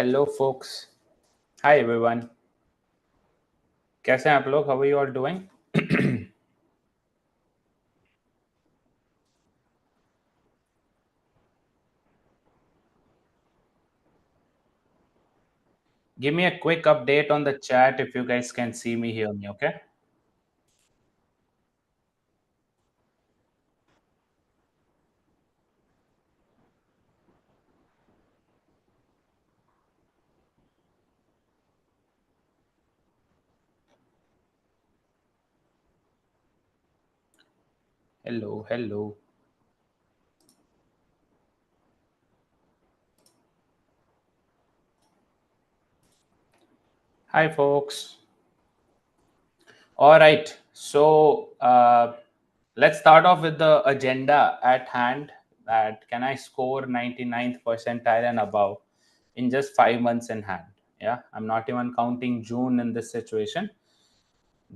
Hello folks. Hi everyone. कैसे हैं आप लोग? How are you all doing? Give me a quick update on the chat if you guys can see me, hear me, okay? Hello, hello. Hi folks. All right. So let's start off with the agenda at hand. That can I score 99th percentile and above in just 5 months in hand? Yeah, I'm not even counting June in this situation.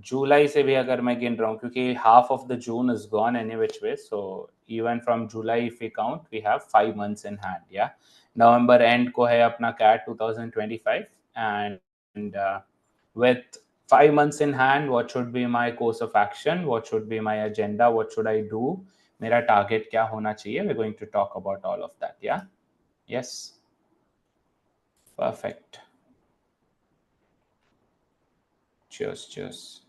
जुलाई से भी अगर मैं गिन रहा हूँ क्योंकि half of the June is gone any which way, so even from July if we count we have 5 months in hand. Yeah, November end को है अपना CAT 2025 and with 5 months in hand, what should be my course of action, what should be my agenda, what should I do, मेरा target क्या होना चाहिए, we're going to talk about all of that. Yeah, yes, perfect. Cheers.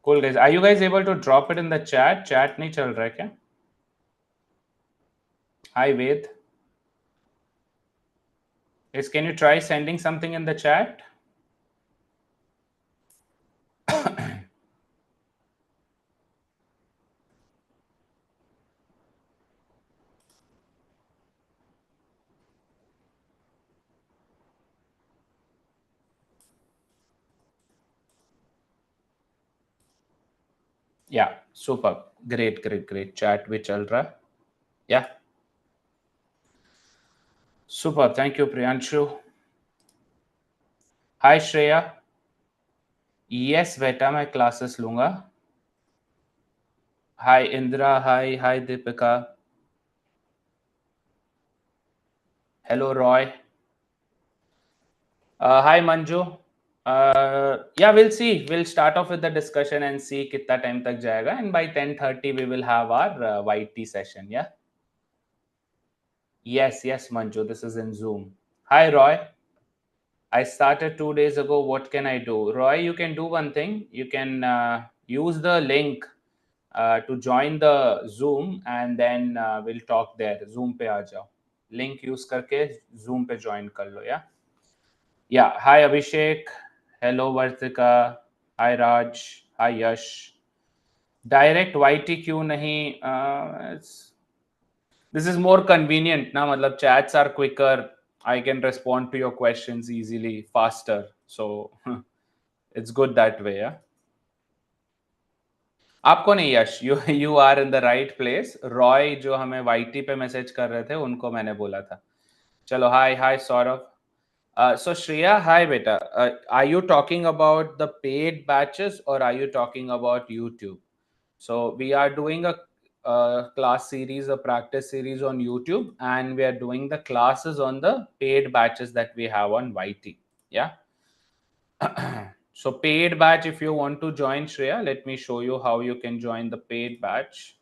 Cool guys, are you guys able to drop it in the chat? Chat नहीं चल रहा है क्या? Hi Ved. Can you try sending something in the chat? Yeah, super. Great. Chat भी चल रहा है. Yeah. Super. Thank you, Priyanshu. Hi Shreya. Yes, बेटा मैं classes लूँगा. Hi Indra. Hi Deepika. Hello Roy. Hi Manju. Yeah, we'll see. We'll start off with the discussion and see कितना time तक जाएगा. And by 10:30 we will have our YT session. Yeah. Yes, Manju. This is in Zoom. Hi Roy. I started 2 days ago. What can I do? Roy, you can do one thing. You can use the link to join the Zoom and then we'll talk there. Zoom पे आ जाओ. Link use करके Zoom पे join कर लो, yeah? Yeah. Hi Abhishek. Hello Vartika. Hi Raj. Hi Yash. Direct YT क्यों नहीं? This is more convenient ना, मतलब chats are quicker. I can respond to your questions easily, faster. So it's good that way, yeah. आपको नहीं यश, you are in the right place. Roy जो हमें YT पे message कर रहे थे उनको मैंने बोला था. चलो hi Saurav. So Shreya, hi beta. Are you talking about the paid batches or are you talking about YouTube? So we are doing a class series, a practice series on YouTube, and we are doing the classes on the paid batches that we have on YT. Yeah. So paid batch, if you want to join Shreya, let me show you how you can join the paid batch.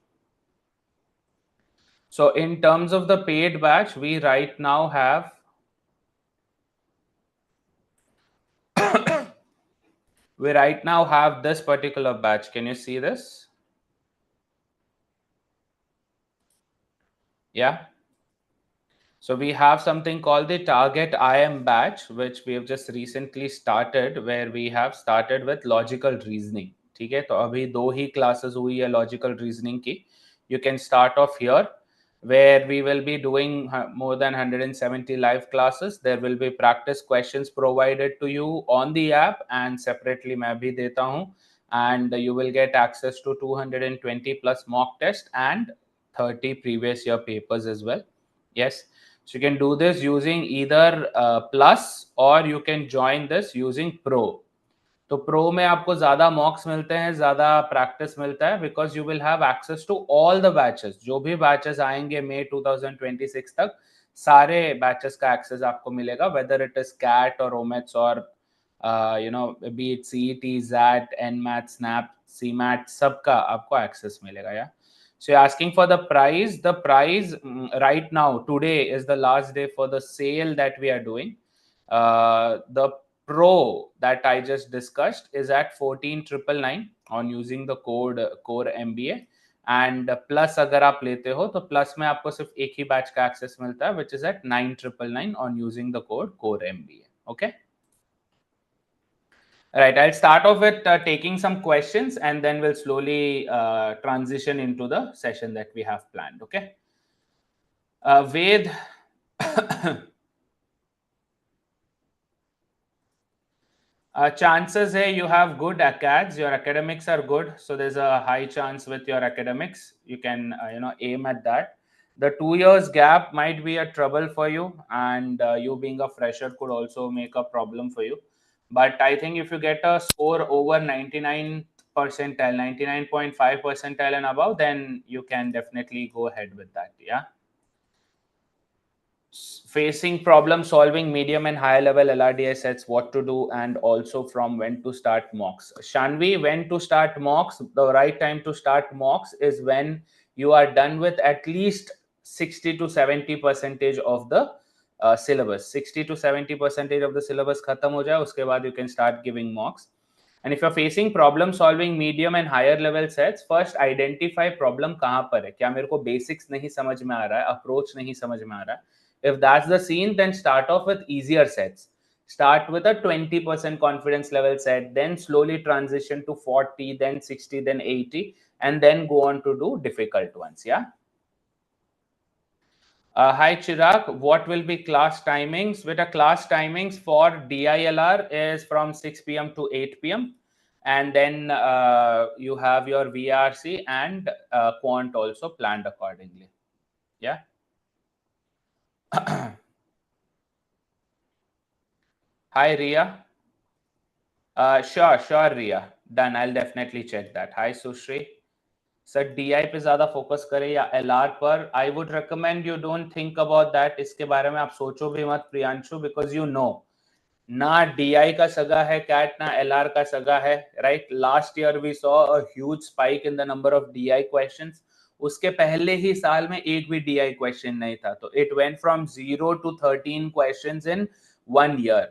So in terms of the paid batch, we right now have this particular batch. Can you see this? Yeah. So we have something called the Target IM batch, which we have just recently started, where we have started with logical reasoning. ठीक है, तो अभी 2 ही classes हुई है logical reasoning की. You can start off here, where we will be doing more than 170 live classes. There will be practice questions provided to you on the app, and separately मैं भी देता हूँ. And you will get access to 220 plus mock test and 30 previous year papers as well. Yes. So you can do this using either Plus or you can join this using Pro. तो Pro में आपको ज़्यादा mocks मिलते हैं, ज़्यादा practice मिलता है, because you will have access to all the batches. जो भी batches आएंगे May 2026 तक, सारे बैचेस का एक्सेस आपको मिलेगा, वेदर इट इज कैट और ओमेट्स और बी इट CET, XAT, NMAT, SNAP, CMAT, सबका आपको एक्सेस मिलेगा। या so you're asking for the price. The price right now, today is the last day for the sale that we are doing. The Pro that I just discussed is at 14,999 on using the code core MBA. And plus अगर आप लेते हो तो plus में आपको सिर्फ एक ही batch का एक्सेस मिलता है, which is at 9,999 on using the code core MBA. Okay, right, I'll start off with taking some questions and then we'll slowly transition into the session that we have planned. Okay, Ved, chances hai you have good acads, your academics are good, so there's a high chance with your academics you can aim at that. The 2 years gap might be a trouble for you, and you being a fresher could also make a problem for you, but I think if you get a score over 99 percentile, 99.5 percentile and above, then you can definitely go ahead with that. Yeah, facing problem solving medium and higher level LRDI sets, what to do, and also from when to start mocks. Shanvi, when to start mocks? The right time to start mocks is when you are done with at least 60 to 70 percentage of the syllabus. 60 to 70 percentage of the syllabus khatam ho jaye, uske baad you can start giving mocks. And if you're facing problem solving medium and higher level sets, first identify problem kahan par hai. Kya mere ko basics nahi samajh mein aa raha hai, approach nahi samajh mein aa raha hai. If that's the scene, then start off with easier sets. Start with a 20% confidence level set, then slowly transition to 40, then 60, then 80, and then go on to do difficult ones. Yeah. Hi Chirag, what will be class timings? With a class timings for DILR is from 6 p.m. to 8 p.m. And then you have your VRC and quant also planned accordingly. Yeah. Hi Ria. Sure, Ria. Done. I'll definitely check that. Hi, Sushri. Sir DI पे ज्यादा focus करें या LR पर? I would recommend you don't think about that. इसके बारे में आप सोचो भी मत प्रियांशु, बिकॉज यू नो ना DI का सगा है कैट, ना LR का सगा है, right? Last year we saw a huge spike in the number of DI questions. उसके पहले ही साल में एक भी DI क्वेश्चन नहीं था, तो it went from 0 to 13 questions in 1 year.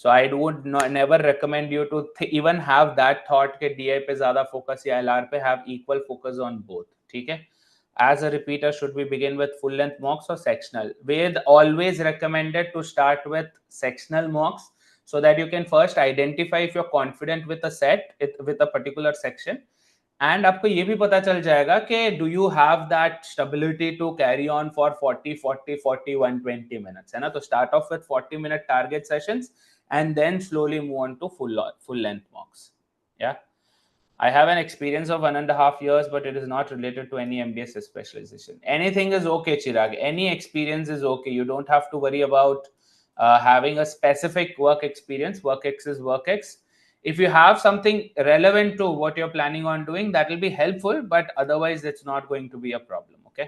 So I would never recommend you to even have that thought कि DI पे ज़्यादा focus या LR पे. have equal focus on both. ठीक है? As a repeater, should we begin with full length mocks or sectional? Ved always recommended to start with sectional mocks so that you can first identify if you're confident with a set, with a particular section. And आपको ये भी पता चल जाएगा कि do you have that stability to carry on for 40 minutes, है ना? तो start off with 40-minute target sessions and then slowly move on to full length mocks. Yeah, I have an experience of 1.5 years, but it is not related to any MBA specialization. Anything is okay, Chirag. Any experience is okay. You don't have to worry about having a specific work experience. WorkX is WorkX. If you have something relevant to what you're planning on doing, that will be helpful, but otherwise it's not going to be a problem. Okay.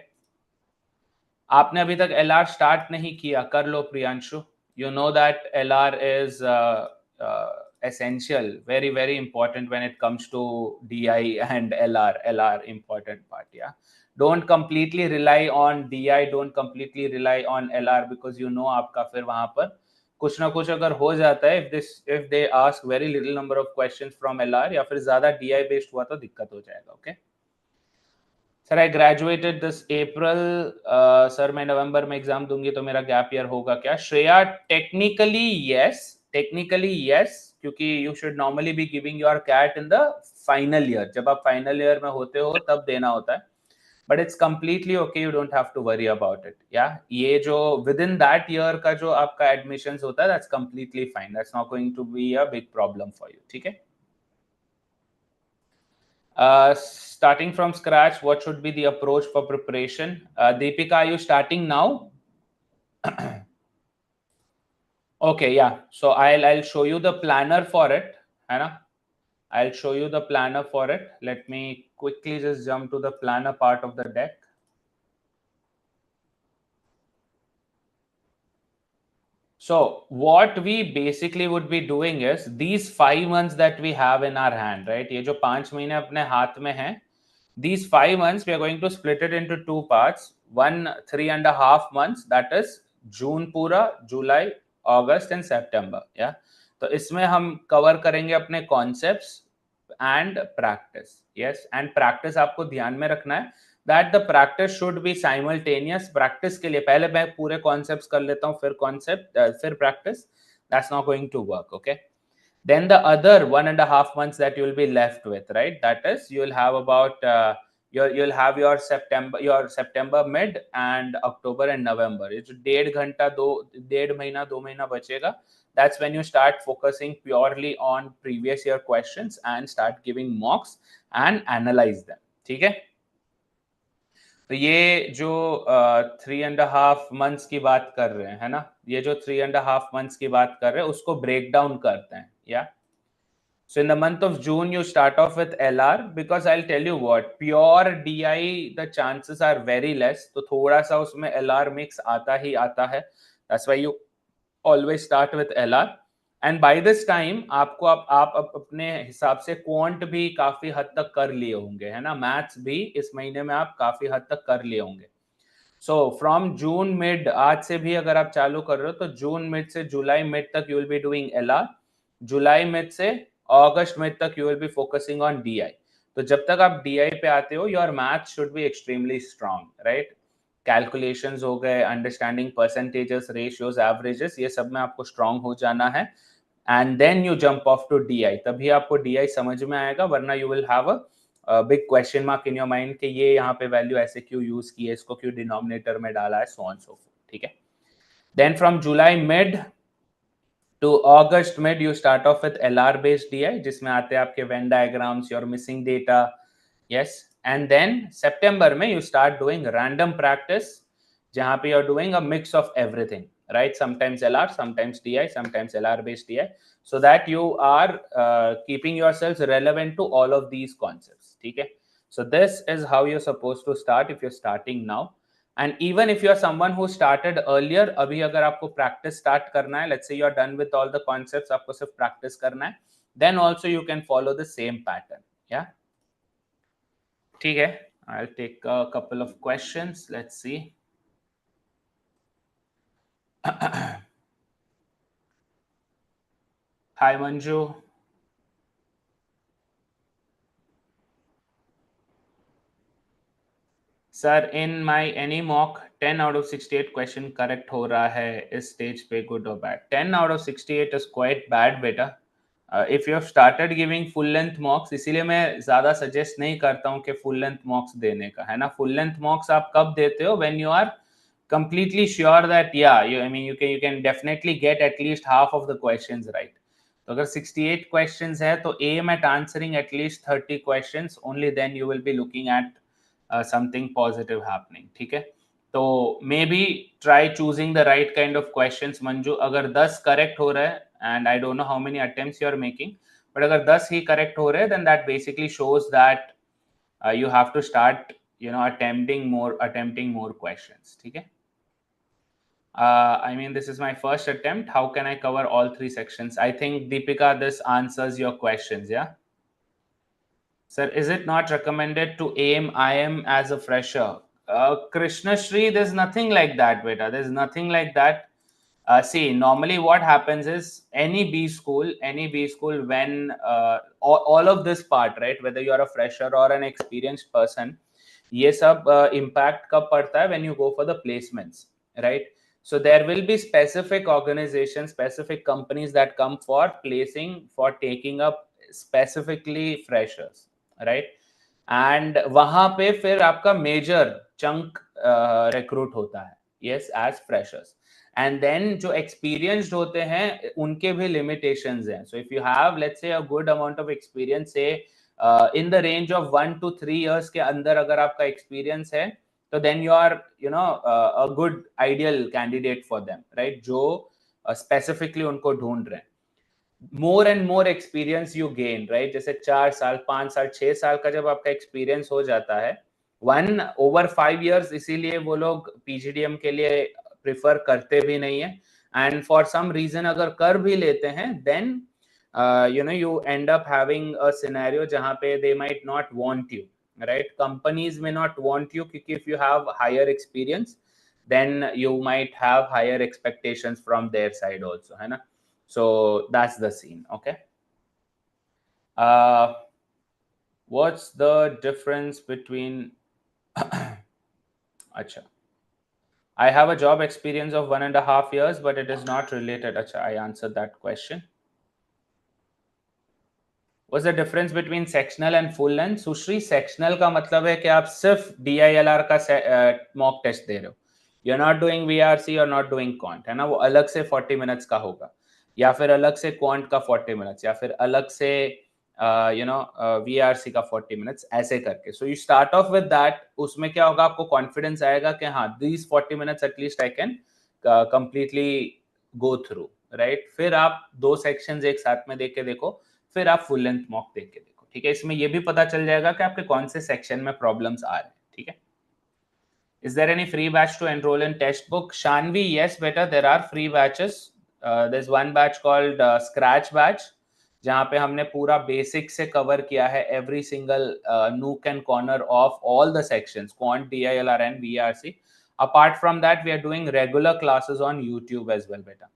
आपने अभी तक LR start नहीं किया, कर लो Priyanshu. You know that LR is essential, very, very important when it comes to DI and LR. LR important part. Yeah, don't completely rely on DI, don't completely rely on LR, because you know आपका फिर वहां पर कुछ ना कुछ अगर हो जाता है, if they ask very little number of questions from LR या फिर ज्यादा DI based हुआ तो दिक्कत हो जाएगा. Okay. Sir I graduated this April. Sir मैं नवंबर में एग्जाम दूंगी तो मेरा गैप ईयर होगा क्या? श्रेया, टेक्निकली यस, क्योंकि you should normally be giving your CAT in the final year. जब आप फाइनल ईयर में होते हो तब देना होता है, but it's completely okay, you don't have to worry about it. या ये जो विद इन दैट ईयर का जो आपका एडमिशंस होता है, that's completely fine, that's not going to be a big problem for you. ठीक है. Starting from scratch, what should be the approach for preparation? Deepika, are you starting now? Okay, yeah. So I'll show you the planner for it, Hannah. I'll show you the planner for it. Let me quickly just jump to the planner part of the deck. So what we basically would be doing is these 5 months that we have in our hand, right? ये जो 5 महीने अपने हाथ में हैं, these 5 months we are going to split it into two parts. One 3.5 months, that is June पूरा, July, August and September. Yeah. तो इसमें हम कवर करेंगे अपने concepts and practice. Yes, and practice आपको ध्यान में रखना है that the practice should be simultaneous. Practice के लिए पहले मैं पूरे concepts कर लेता हूँ, फिर concept, फिर practice. That's not going to work. Okay. Then the other 1.5 months that you will be left with, right? That is, you'll have about you'll have your September mid and October and November. It's 1.5 घंटा 2.5 महीना बचेगा. That's when you start focusing purely on previous year questions and start giving mocks and analyze them. ठीक है? तो ये जो 3.5 months की बात कर रहे हैं, है ना? ये जो 3.5 months की बात कर रहे हैं, उसको break down करते हैं. Yeah. So in the month of June, you start off with LR because I'll tell you what, pure DI, the chances are very less. तो थोड़ा सा उसमें LR mix आता ही आता है. That's why you always start with LR. And by this time, आपको आप अपने हिसाब से क्वांट भी काफी हद तक कर लिए होंगे, है ना? मैथ्स भी इस महीने में आप काफी हद तक कर लिए होंगे. So from June mid, आज से भी अगर आप चालू कर रहे हो तो जून मिड से जुलाई मिड तक you will be doing LR. July mid से अगस्त मिड तक you will be focusing on DI. तो जब तक आप DI पे आते हो, your math should be extremely strong, right? Calculations हो गए, understanding percentages, ratios, averages, ये सब में आपको strong हो जाना है. And then you jump off to DI. तभी आपको DI समझ में आएगा, वरना you will have a big question mark in your mind कि ये यहाँ पे वैल्यू ऐसे क्यों यूज की है, इसको क्यों डिनोमिनेटर में डाला है, so on so forth. ठीक है. Then from July mid to August mid, you start off with LR based DI, जिसमें आते हैं आपके Venn diagrams, your missing data. Yes. And then September में you start doing random practice, जहाँ पे you're doing a mix of everything, right? Sometimes LR, sometimes DI, sometimes LR based DI, so that you are keeping yourselves relevant to all of these concepts. ठीक है? So this is how you're supposed to start if you're starting now. And even if you're someone who started earlier, अभी अगर आपको practice start करना है, let's say you're done with all the concepts, आपको सिर्फ practice करना है, then also you can follow the same pattern. Yeah. ठीक है. I'll take a couple of questions. Let's see. Hi Manju. Sir, in my any mock 10 out of 68 question correct हो रहा है, इस stage पे good or bad? 10 out of 68 is quite bad बेटा. If you have started giving full length mocks, इसीलिए मैं ज़्यादा suggest नहीं करता हूँ कि full length mocks देने का, है ना? Full length mocks आप कब देते हो? When you are completely sure that you can definitely get at least half of the questions right. तो अगर 68 questions है तो aim at answering at least 30 questions. Only then you will be looking at something positive happening. ठीक है? तो maybe try choosing the right kind of questions. Manju, अगर 10 correct हो रहा है, and I don't know how many attempts you are making, but अगर 10 ही correct हो रहे हैं, then that basically shows that you have to start, attempting more questions. ठीक है? This is my first attempt. How can I cover all 3 sections? I think, Deepika, this answers your questions, yeah? Sir, is it not recommended to aim IM as a fresher? Krishna Shri, there's nothing like that, beta. There's nothing like that. See, normally what happens is any B school, when all of this part, right, whether you're a fresher or an experienced person, ये सब impact कब पड़ता है when you go for the placements, right? So there will be specific organizations, specific companies that come for placing, for taking up specifically freshers, right? And वहां पे फिर आपका major chunk recruit होता है, yes, as freshers. And then जो experienced होते हैं उनके भी limitations हैं. So if you have, let's say, a good amount of experience, say in the range of 1 to 3 years के अंदर अगर आपका experience है, तो then you are a good ideal candidate for them, right? जो specifically उनको ढूंढ रहे हैं. more and more experience you gain, right? जैसे 4 साल 5 साल 6 साल का जब आपका experience हो जाता है, 1 over 5 years, इसीलिए वो लोग PGDM के लिए prefer करते भी नहीं है. and for some reason अगर कर भी लेते हैं then you end up having a scenario जहाँ पे they might not want you, right? Companies may not want you क्योंकि if you have higher experience then you might have higher expectations from their side also, है ना? So that's the scene. Okay. What's the difference between Acha. I have a job experience of 1.5 years, but it is not related. Acha, I answered that question. What's the difference between sectional and full length? Sushri, sectional का मतलब है कि आप सिर्फ DILR का mock test दे रहे हो. You're not doing VRC, you're not doing quant, है ना? वो अलग से 40 minutes का होगा, या फिर अलग से quant का 40 minutes, या फिर अलग से VRC का 40 minutes, ऐसे करके. So you start off with that. उसमें क्या होगा, आपको confidence आएगा कि हाँ, these 40 minutes at least I can completely go through, right? फिर आप 2 sections एक साथ में देख के देखो, फिर आप फुल लेंथ मॉक देख के देखो, ठीक है? इसमें ये भी पता चल जाएगा कि आपके कौन से सेक्शन में प्रॉब्लम्स आ रहे हैं, ठीक है? Is there any free batch to enroll in Testbook? Shanvi, yes, beta, there are free batches. There's one batch called Scratch batch, जहाँ पे हमने पूरा बेसिक से कवर किया है every single nook and corner of all the sections, quant, DILR and VRC. Apart from that, we are doing regular classes on YouTube as well, beta.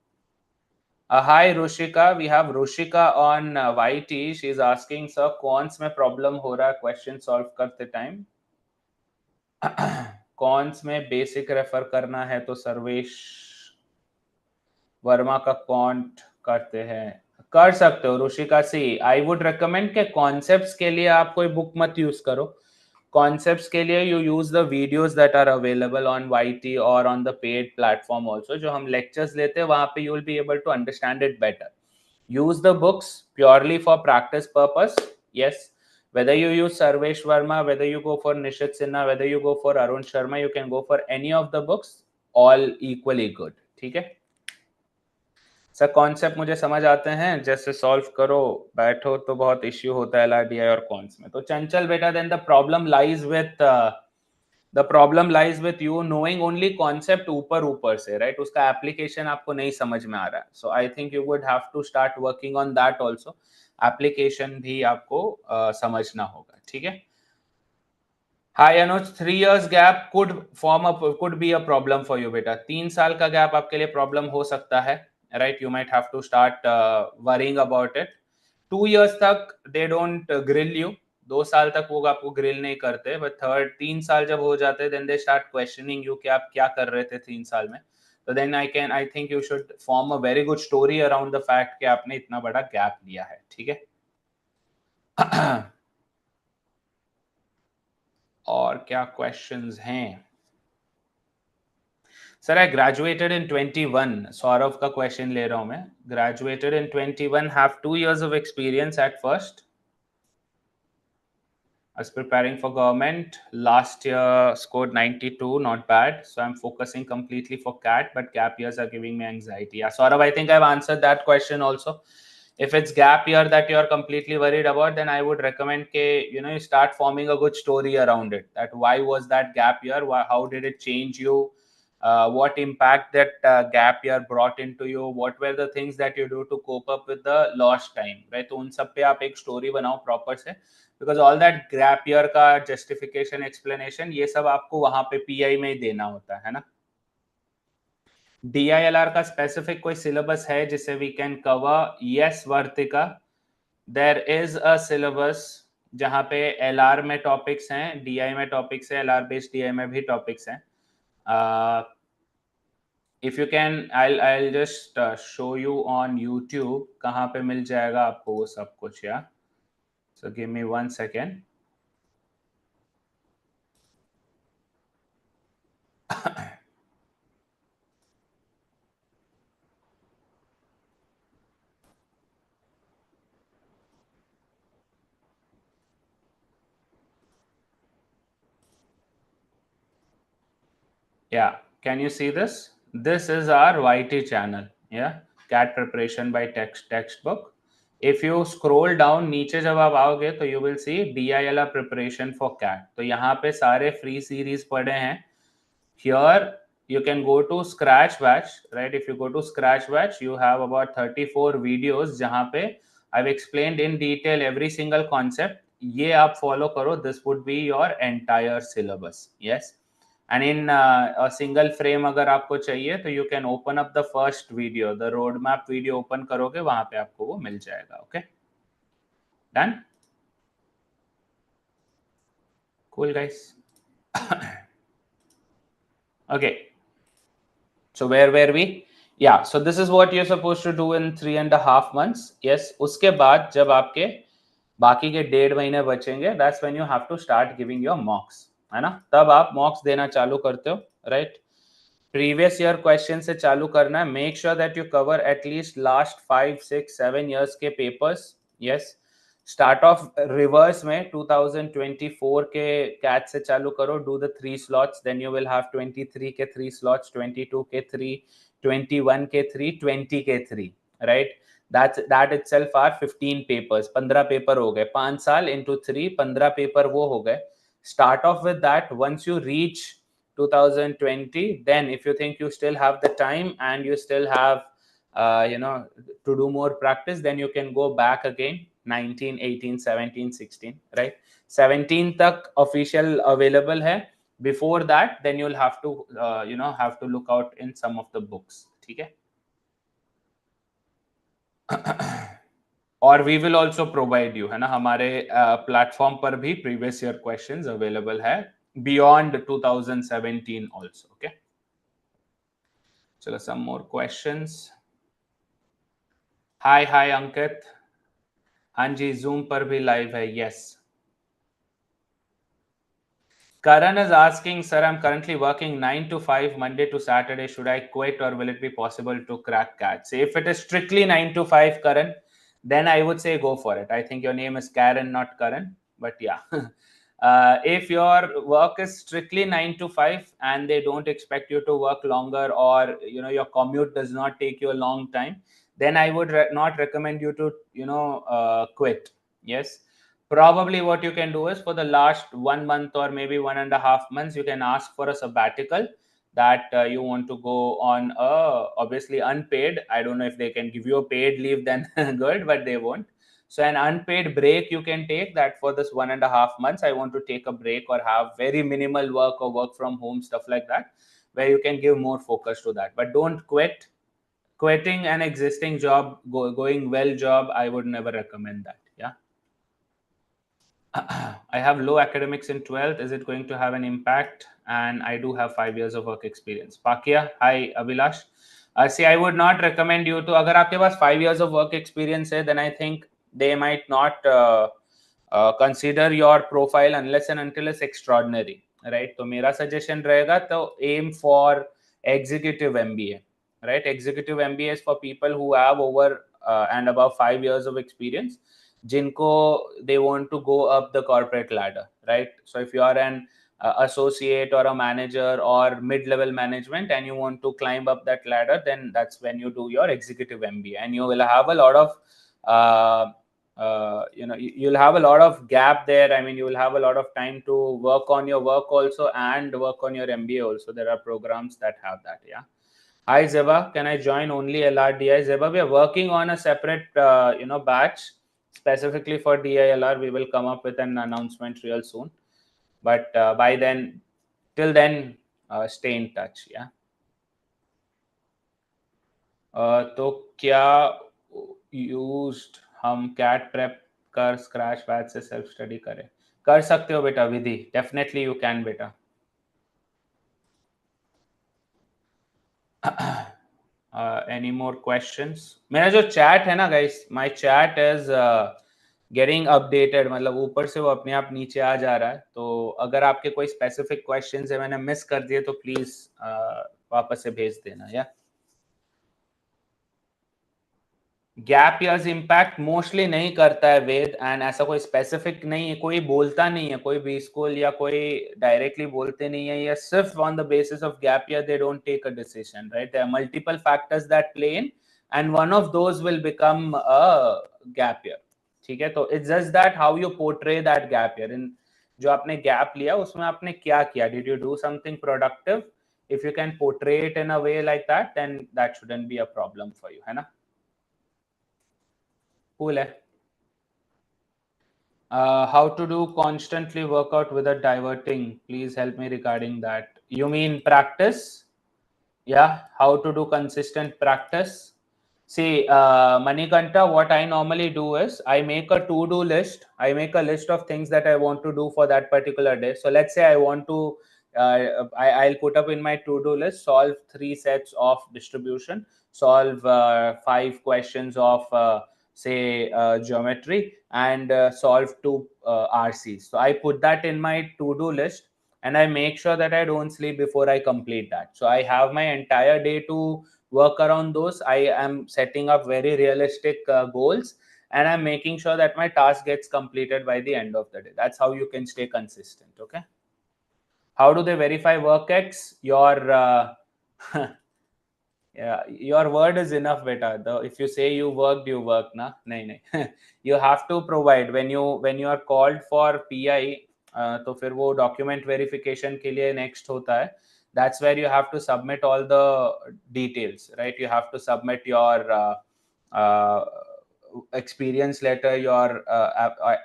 Hi Rushika, we have Rushika on YT. She is asking, sir, कौन्स में problem हो रहा है question solve करते time? कौन्स में basic refer करना है तो सर्वेश वर्मा का कॉन्ट करते हैं, कर सकते हो रुशिका. सी, आई वुड रिकमेंड के कॉन्सेप्ट्स के लिए आप कोई बुक मत यूज करो. Concepts के लिए you use the videos that are available on YT or on the paid platform also. जो हम lectures लेते हैं वहाँ पे you will be able to understand it better. Use the books purely for practice purpose. Yes, whether you use Sarvesh Verma, whether you go for Nishit Sinha, whether you go for Arun Sharma, you can go for any of the books, all equally good. ठीक है sir? Concept मुझे समझ आते हैं, जैसे solve करो बैठो तो बहुत इश्यू होता है LRDI और कॉन्स में. तो चंचल बेटा, then the problem lies with you knowing only concept ऊपर से, राइट? उसका एप्लीकेशन आपको नहीं समझ में आ रहा है. So I think you would have to start working on that also. Application भी आपको समझना होगा, ठीक है? Hi Anuj, 3 years gap could be a problem for you बेटा. 3 साल का गैप आपके लिए प्रॉब्लम हो सकता है, right? You might have to start worrying about it. 2 years तक they don't grill you. 2 साल तक वो आपको ग्रिल नहीं करते, but 3 साल जब हो जाते then they start questioning you कि आप क्या कर रहे थे 3 साल में. So then I think you should form a very good story around the fact कि आपने इतना बड़ा गैप लिया है, ठीक है? और क्या क्वेश्चंस हैं? Sir, I graduated in 21. Saurabh का क्वेश्चन ले रहा हूं मैं. Graduated in 21, have 2 years of experience at first. I was preparing for government. Last year scored 92, not bad. So I'm focusing completely for CAT, but gap years are giving me anxiety. Yeah, Saurabh, I think I've answered that question also. If it's gap year that you're completely worried about, then I would recommend you start forming a good story around it. That why was that gap year? How did it change you? What impact that gap year brought into you? What were the things that you do to cope up with the lost time? Right? तो उन सब पे आप एक story बनाओ proper से. Because all that gap year का justification, explanation, ये सब आपको वहाँ पे PI में ही देना होता है ना? DILR का specific कोई syllabus है जिसे we can cover? Yes, Vartika, there is a syllabus जहाँ पे LR में topics हैं, DI में topics हैं, LR based DI में भी topics हैं. If you can, I'll just show you on YouTube कहाँ पे मिल जाएगा आपको वो सब कुछ, या? So give me 1 second. Yeah, can you see this? This is our YT channel. Yeah, CAT preparation by textbook. If you scroll down नीचे जब आप आओगे तो you will see DILR preparation for CAT. तो यहाँ पे सारे free series पड़े हैं. Here you can go to Scratch Batch, right? If you go to Scratch Batch, you have about 34 videos jahan pe I've explained in detail every single concept. ये आप follow करो. This would be your entire syllabus. Yes. And in a single frame अगर आपको चाहिए तो you can open up the first video, the roadmap video open करोगे, वहां पे आपको वो मिल जाएगा. Okay. Done. Cool, guys. Okay. So where were we? Yeah, so this is what you're supposed to do in 3.5 months. Yes, उसके बाद जब आपके बाकी के 1.5 महीने बचेंगे, that's when you have to start giving your mocks, है ना? तब आप mocks देना चालू करते हो, right? Previous year question से चालू करना है. Make sure that you cover at least last 5, 6, 7 years के papers. Yes. Start off reverse में 2024 के CAT से चालू करो. Do the 3 slots. Then you will have 23 के 3 slots, 22 के 3, 21 के 3, 20 के 3. Right? That itself are 15 papers. 15 paper हो गए. 5 साल into 3, 15 paper वो हो गए. Start off with that. Once you reach 2020, then if you think you still have the time and you still have to do more practice, then you can go back again. 19, 18, 17, 16, right? 17 tak official available hai. Before that, then you'll have to have to look out in some of the books. ठीक है? और we will also provide you, है ना, हमारे platform पर भी previous year questions available है beyond 2017 also. Okay, चलो some more questions. Hi अंकित. हाँ जी, जूम पर भी लाइव है. yes. Karan is asking, sir, I'm currently working 9 to 5 Monday to Saturday. Should I quit or will it be possible to crack CAT? So if it is strictly 9 to 5, Karan, then I would say go for it. I think your name is Karen, not Karan, but yeah. If your work is strictly 9 to 5 and they don't expect you to work longer, or your commute does not take you a long time, then I would not recommend you to quit. Yes. Probably what you can do is for the last 1 month or maybe 1.5 months, you can ask for a sabbatical that you want to go on, obviously unpaid. I don't know if they can give you a paid leave, then good, but they won't. So an unpaid break you can take, that for this 1.5 months, I want to take a break or have very minimal work or work from home, stuff like that, where you can give more focus to that. But don't quit. Quitting an existing job, going well job, I would never recommend that. Yeah. I have low academics in 12th. Is it going to have an impact? And I do have 5 years of work experience. Pakia, hi, Abhilash. See, I would not recommend you to, agar aapke paas 5 years of work experience hai, then I think they might not consider your profile unless and until it's extraordinary, right? So mera suggestion rahega to aim for executive MBA, right? Executive MBA is for people who have over and above 5 years of experience, जिनको they want to go up the corporate ladder, right? So if you are an associate or a manager or mid-level management and you want to climb up that ladder, then that's when you do your executive MBA, and you will have a lot of you'll have a lot of gap there. I mean, you will have a lot of time to work on your work also and work on your MBA also. There are programs that have that. Yeah. Hi Zeba, can I join only LRDI? Zeba, we are working on a separate batch specifically for DILR. We will come up with an announcement real soon, but by then, till then, stay in touch. Yeah. तो क्या used हम CAT prep कर scratch batch से self study करें? कर सकते हो बेटा विधि. Definitely you can बेटा. Any more questions? मेरा जो chat है ना guys, my chat is getting updated. मतलब ऊपर से वो अपने आप नीचे आ जा रहा है. तो अगर आपके कोई specific questions है मैंने miss कर दिए तो please वापस से भेज देना. या गैप ईयर्स इम्पैक्ट मोस्टली नहीं करता है वेद, एंड ऐसा कोई स्पेसिफिक नहीं है, कोई बोलता नहीं है, कोई भी स्कूल या कोई डायरेक्टली बोलते नहीं है. ये सिर्फ on the basis of gap year they don't take a decision, right? There are multiple factors that play in and one of those will become a gap year. ठीक है, तो it's just that how you portray that gap year. इन जो आपने gap लिया उसमें आपने क्या किया? Did you do something productive? if you can portray it in a way like that, then that shouldn't be a problem for you, है ना? Cool है. How to do constantly workout without diverting? Please help me regarding that. You mean practice? Yeah, how to do consistent practice? See, Manikanta, what I normally do is I make a to-do list. I make a list of things that I want to do for that particular day. So let's say I want to, I'll put up in my to-do list, solve 3 sets of distribution, solve 5 questions of, say, geometry, and solve 2 RCs. So I put that in my to-do list, and I make sure that I don't sleep before I complete that. So I have my entire day to work around those. I am setting up very realistic goals, and I'm making sure that my task gets completed by the end of the day. That's how you can stay consistent. Okay. How do they verify WorkX? Yeah, your word is enough, beta. If you say you worked, you work, na? Nahi, nahi. You have to provide when you are called for PI. तो फिर वो document verification के लिए next होता है. That's where you have to submit all the details, right? You have to submit your uh, experience letter, your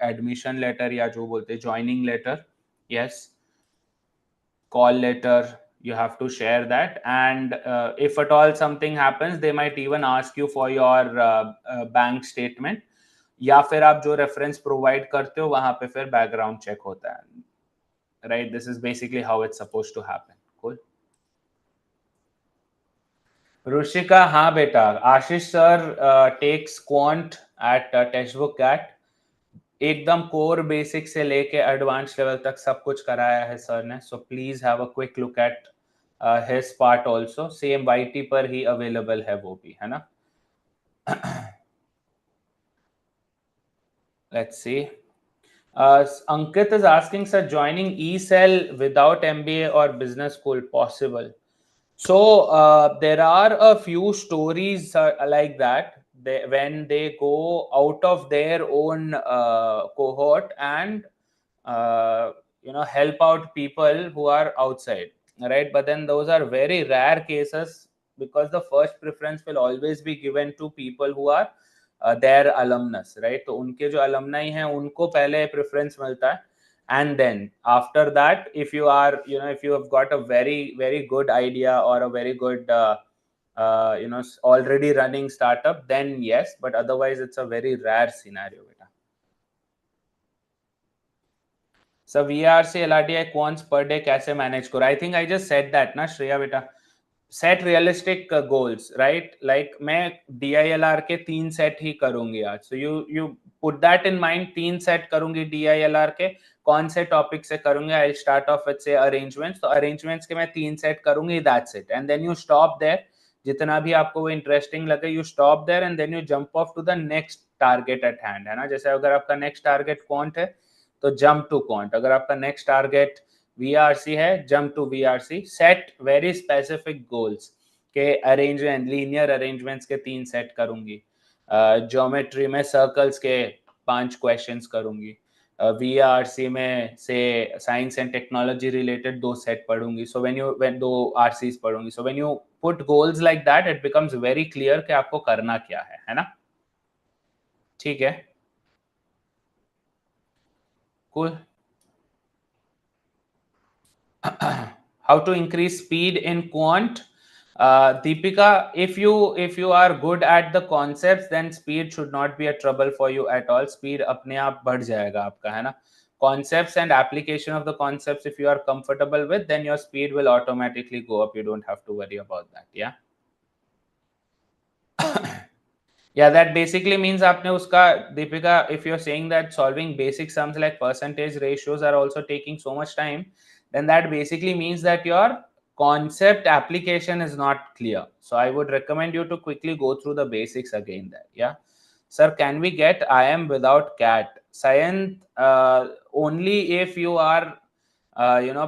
admission letter, या जो बोलते हैं joining letter, yes, call letter. You have to share that, and if at all something happens, they might even ask you for your bank statement, या फिर आप जो reference provide करते हो वहां पे फिर बैकग्राउंड चेक होता है, right? This is basically how it's supposed to happen. Cool. Rushika, हाँ बेटा, Ashish sir takes quant at textbook CAT, एकदम कोर बेसिक से लेके एडवांस लेवल तक सब कुछ कराया है सर ने. So please have a quick look at his part also. Same YT पर ही अवेलेबल है वो भी, है ना? Let's see. Ankit is asking, sir, joining eCell without MBA or business school possible? So there are a few stories like that. When they go out of their own cohort and help out people who are outside, right? But then those are very rare cases, because the first preference will always be given to people who are their alumnus, right? तो उनके जो alumni हैं उनको पहले preference मिलता है, and then after that, if you are, if you have got a very very good idea or a very good already running startup, then yes, but otherwise it's a very rare scenario. So VRC LRDI quants per day कैसे manage करो? I think I just said that ना श्रेया बेटा. Set realistic goals, right? Like मैं DILR के 3 set ही करूंगी आज. So you put that in mind. 3 set करूंगी DILR के, कौन से topic से करूंगी? I'll start off with say arrangements. तो arrangements के मैं 3 set करूंगी, that's it. And then you stop there. जितना भी आपको वो interesting लगे, you stop there, and then you jump off to the next target at hand, है ना? जैसे अगर आपका next target quant है, तो jump to quant. अगर आपका next target VRC है, jump to VRC. set very specific goals के arrangement, linear arrangements के 3 set करूंगी, geometry में circles के 5 questions करूंगी, VRC में से science and technology related 2 set पढ़ूंगी. So when 2 RCs पढ़ूंगी. So when you put goals like that, it becomes very clear कि आपको करना क्या है ना? ठीक है. Cool. How to increase speed in quant? Deepika, if you are good at the concepts, then speed should not be a trouble for you at all. Speed अपने आप बढ़ जाएगा आपका, है ना? Concepts and application of the concepts, if you are comfortable with, then your speed will automatically go up. You don't have to worry about that. Yeah. Yeah, that basically means आपने उसका, Deepika, if you're saying that solving basic sums like percentage ratios are also taking so much time, then that basically means that your concept application is not clear. So I would recommend you to quickly go through the basics again there. Yeah. Sir, can we get IM without CAT? Science, only if you are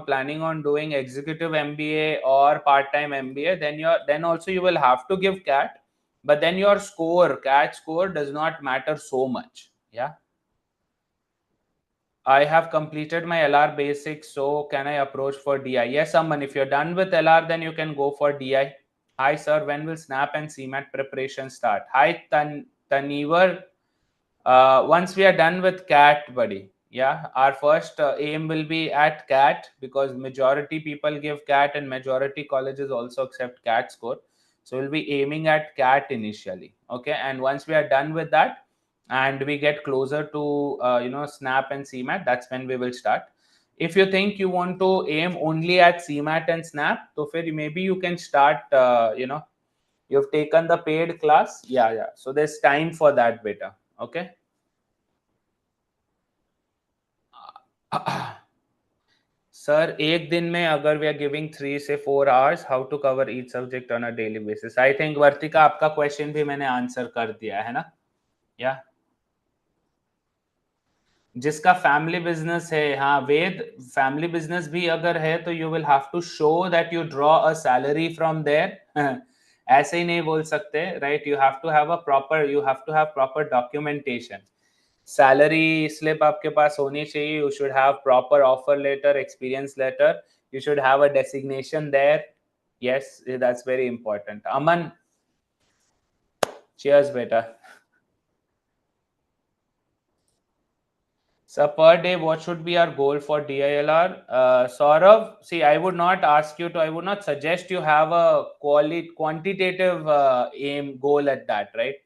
planning on doing executive MBA or part-time MBA, then also you will have to give CAT. But then your CAT score does not matter so much. Yeah. I have completed my LR basics, so can I approach for DI? Yes, Aman, if you're done with LR, then you can go for DI. Hi, sir, when will SNAP and CMAT preparation start? Hi, Tanivar. Once we are done with CAT, buddy, yeah, our first aim will be at CAT, because majority people give CAT and majority colleges also accept CAT score. So we'll be aiming at CAT initially, okay? And once we are done with that and we get closer to SNAP and CMAT, that's when we will start. If you think you want to aim only at CMAT and SNAP, so maybe you can start. You've taken the paid class, yeah, yeah. So there's time for that, beta. Okay. Sir, एक दिन में अगर we are giving 3 से 4 hours, how to cover each subject on a daily basis? I think वर्तिका आपका question भी मैंने answer कर दिया है ना? Yeah. जिसका फैमिली बिजनेस है, हाँ वेद, फैमिली बिजनेस भी अगर है तो you will have to show that you draw a salary from there. ऐसे ही नहीं बोल सकते, right? You have to have a proper, you have to have proper documentation. Salary slip आपके पास होनी चाहिए. You should have proper offer letter, experience letter. You should have a designation there. Yes, that's very important. Aman, cheers बेटा. So per day, what should be our goal for DILR? Saurav, see, I would not ask you to, I would not suggest you have a quantitative aim goal at that, right?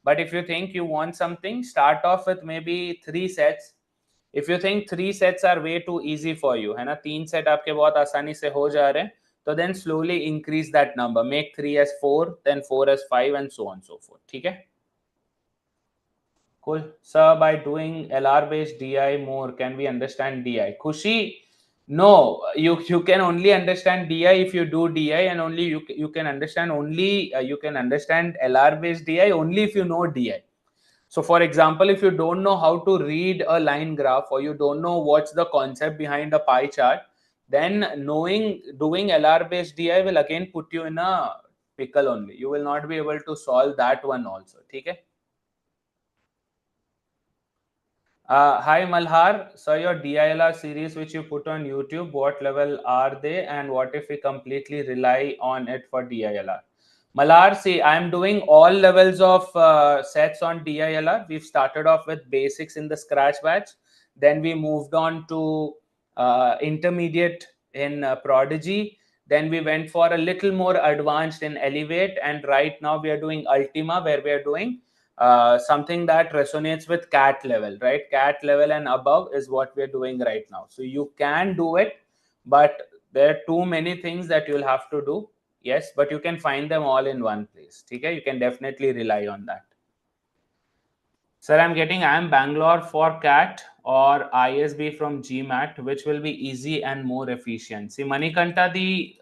But if you think you want something, start off with maybe 3 sets. If you think 3 sets are way too easy for you, है ना, 3 set आपके बहुत आसानी से हो जा रहे हैं, तो then slowly increase that number. Make 3 as 4, then 4 as 5, and so on and so forth. ठीक है? Cool. So by doing LR based DI more, can we understand DI? Kushi, no, you can only understand DI if you do DI, and only you can understand only you can understand LR based DI only if you know DI. So for example, if you don't know how to read a line graph, or you don't know what's the concept behind a pie chart, then doing LR based DI will again put you in a pickle only. You will not be able to solve that one also. Okay? Hi Malhar, so your DILR series which you put on YouTube, what level are they, and what if we completely rely on it for DILR? Malhar, see, I'm doing all levels of sets on DILR. We've started off with basics in the scratch batch, then we moved on to intermediate in Prodigy, then we went for a little more advanced in Elevate, and right now we are doing Ultima, where we are doing something that resonates with CAT level, right? CAT level and above is what we're doing right now. So you can do it, but there are too many things that you'll have to do. Yes, but you can find them all in one place. Okay, you can definitely rely on that. Sir, I'm getting I am Bangalore for CAT or ISB from GMAT, which will be easy and more efficient. See, Manikanta, the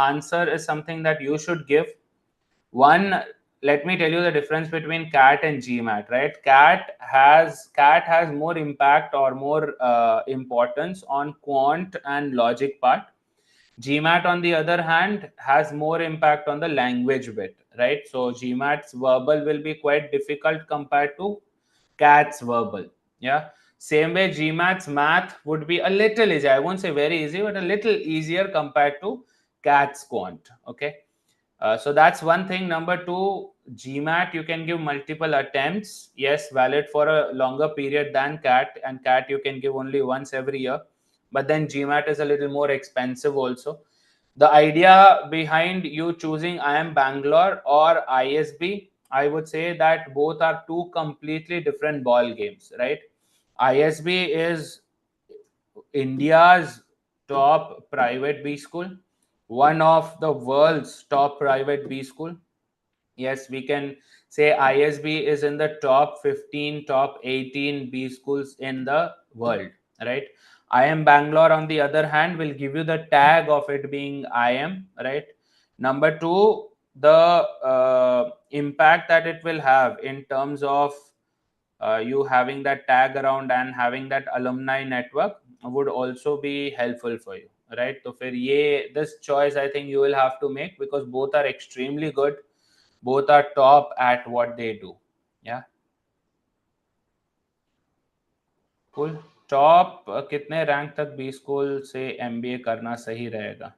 answer is something that you should give. One, let me tell you the difference between CAT and GMAT, right? CAT has more impact or more importance on quant and logic part. GMAT, on the other hand, has more impact on the language bit, right? So GMAT's verbal will be quite difficult compared to CAT's verbal. Yeah. Same way, GMAT's math would be a little easier. I won't say very easy, but a little easier compared to CAT's quant. Okay. So that's one thing. Number two, GMAT, you can give multiple attempts. Yes, valid for a longer period than CAT, and CAT you can give only once every year. But then GMAT is a little more expensive also. The idea behind you choosing IIM Bangalore or ISB, I would say that both are two completely different ball games, right? ISB is India's top private B school, one of the world's top private B school. Yes, we can say ISB is in the top 15, top 18 B schools in the world, right? IIM Bangalore, on the other hand, will give you the tag of it being IIM, right? Number two, the impact that it will have in terms of you having that tag around and having that alumni network would also be helpful for you, right? So for this choice, I think you will have to make, because both are extremely good, both are top at what they do. Yeah, cool. Top कितने rank तक B school से MBA करना सही रहेगा?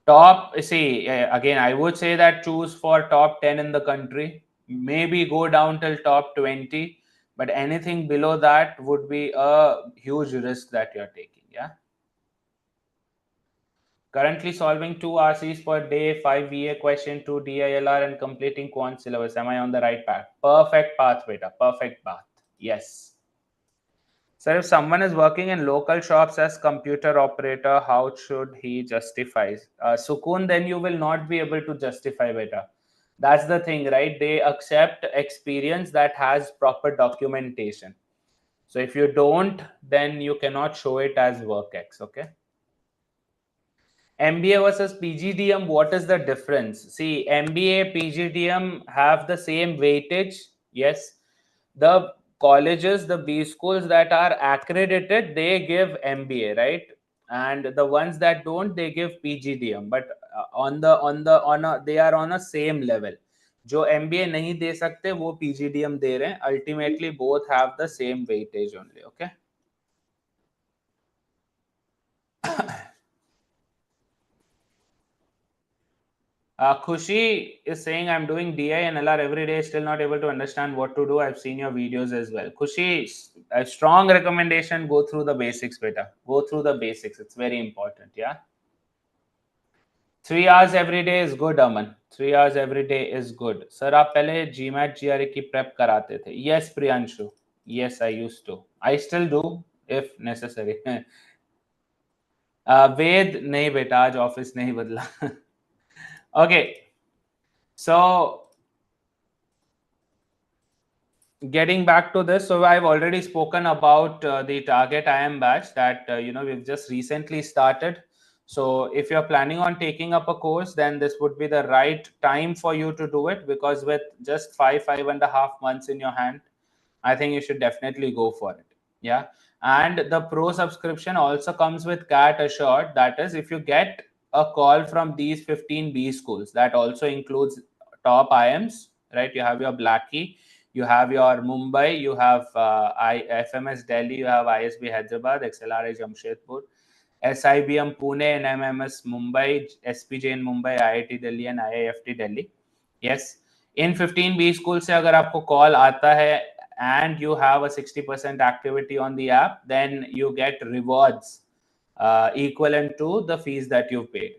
Top, see, again, I would say that choose for top 10 in the country, maybe go down till top 20, but anything below that would be a huge risk that you're taking. Yeah. Currently solving 2 RCs per day, 5 VA question, 2 DILR, and completing quant syllabus. Am I on the right path? Perfect path, beta. Perfect path. Yes. Sir, if someone is working in local shops as computer operator, how should he justify? Sukun, then you will not be able to justify beta. That's the thing, right? They accept experience that has proper documentation. So if you don't, then you cannot show it as work-ex, okay? MBA versus PGDM, what is the difference? See, MBA, PGDM have the same weightage. Yes. The colleges, the B schools that are accredited, they give MBA, right? And the ones that don't, they give PGDM. But they are on a same level. जो MBA नहीं दे सकते वो PGDM दे रहे हैं. Ultimately, both have the same weightage only. Okay. Khushi is saying, I'm doing DI and LR every day, still not able to understand what to do. I've seen your videos as well. Khushi, a strong recommendation, go through the basics, beta. Go through the basics. It's very important, yeah? 3 hours every day is good, Aman. 3 hours every day is good. Sir, आप पहले GMAT GRE की prep कराते थे? Yes, Priyanshu. Yes, I used to. I still do, if necessary. वेद नहीं बेटा, आज office नहीं बदला. Okay. So, getting back to this, so I've already spoken about the target IM batch that we've just recently started. So if you're planning on taking up a course, then this would be the right time for you to do it, because with just 5.5 months in your hand, I think you should definitely go for it. Yeah. And the pro subscription also comes with CAT assured. That is, if you get a call from these 15 B schools, that also includes top IMs, right? You have your Blackie, you have your Mumbai, you have FMS Delhi, you have ISB Hyderabad, XLRI Jamshedpur, SIBM Pune, and MMS Mumbai, SPJ in Mumbai, IIT Delhi, and IIFT Delhi. Yes. In 15 B schools से अगर आपको call आता है and you have a 60% activity on the app, then you get rewards equivalent to the fees that you've paid.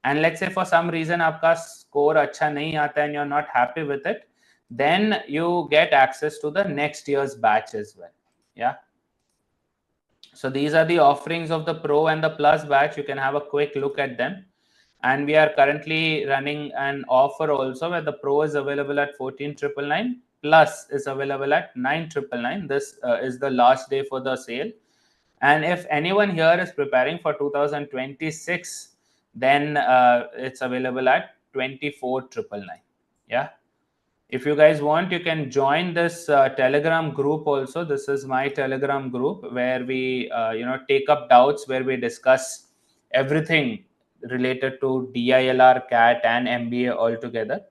And let's say for some reason आपका score अच्छा नहीं आता and you're not happy with it, then you get access to the next year's batch as well. Yeah. So these are the offerings of the Pro and the Plus batch. You can have a quick look at them. And we are currently running an offer also where the Pro is available at 14,999, Plus is available at 9,999. This is the last day for the sale. And if anyone here is preparing for 2026, then it's available at 24,999. Yeah. If you guys want, you can join this Telegram group also. This is my Telegram group where we take up doubts, where we discuss everything related to DILR, CAT, and MBA altogether.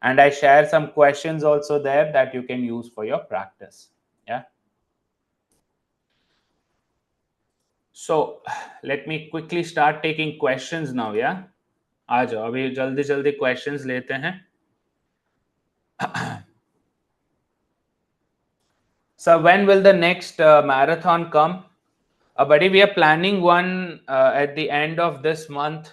And I share some questions also there that you can use for your practice. Yeah. So let me quickly start taking questions now. Yeah. आ जाओ, अभी जल्दी जल्दी questions लेते हैं. So when will the next marathon come? Buddy, we are planning one at the end of this month.